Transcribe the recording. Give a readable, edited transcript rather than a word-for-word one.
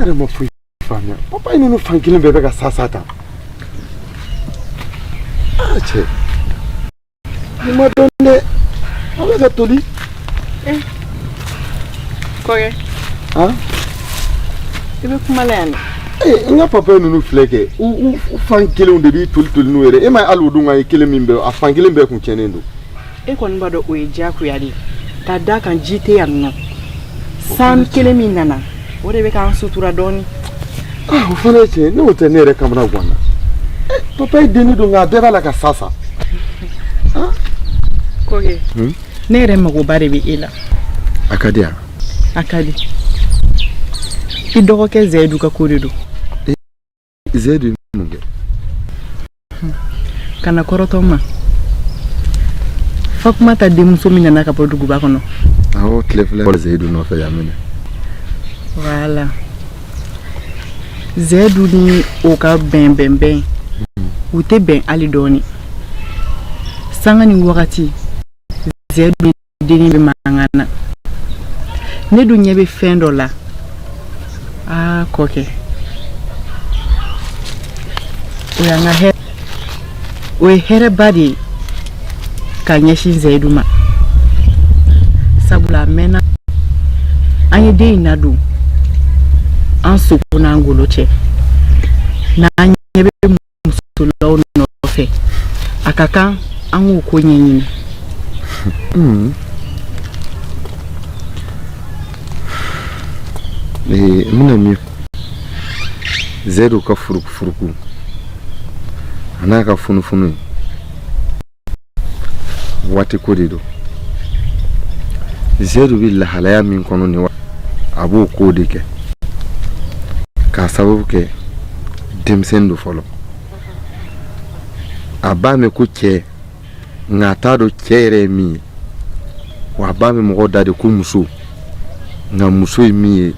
yɛrɛ ma foyi faamuya papa ye ninnu fan kelen bɛɛ bɛ ka sa ta cɛ ni ma dɔn dɛ a bɛ ka toli kɔkɛ i bɛ kuma la yan n ka papa ye ninnu filɛ kɛ u fan kelenw de b'i toli n'u yɛrɛ e ma ye hali o dun ka ye kelen min bɛ a fan kelen bɛɛ kun tiɲɛnen don e kɔni b'a dɔn o ye diyagoya de ye ka da kan ji tɛ yan nɔ san kelen min nana o de bɛ k'an sutura dɔɔnin o fana ye tiɲɛ n'o tɛ ne yɛrɛ kamana ganna papa ye denni don nka a bɛɛ b'a la ka sa kɔkɛ ne yɛrɛ magoba de bɛ e la a ka di yan a ka di i dɔgɔkɛ Zɛyidu ka ko de don Zɛyidu ye mun kɛ kana kɔrɔtɔ ma Fatumata denmuso min nana ka bɔ duguba kɔnɔ awɔ tile filɛ Zɛyidu nɔfɛ yan minɛ voilà Zɛyidu ni o ka bɛn u tɛ bɛn hali dɔɔnin sanga ni wagati Zɛyidu denni bɛ mankan na ne dun ɲɛ bɛ fɛn dɔ la kɔkɛ o y'an ka hɛrɛ o ye hɛrɛba de ye ka ɲɛsin Zɛyidu ma sabula a mɛnna an ye den in ladon an sogo n'an golo cɛ n'an ɲɛ bɛ musolaw nɔfɛ a ka kan an k'o ko ɲɛɲini mina min Zɛyidu ka furuku a n'a ka funufunu waati ko de don Zɛyidu bɛ lahalaya min kɔnɔ ni a b'o ko de kɛ k'a sababu kɛ denmisɛnnin don fɔlɔ a b'a mɛn ko cɛ nka a t'a dɔn cɛ yɛrɛ ye min ye wa a b'a mɛn mɔgɔw da de ko muso nka muso ye min ye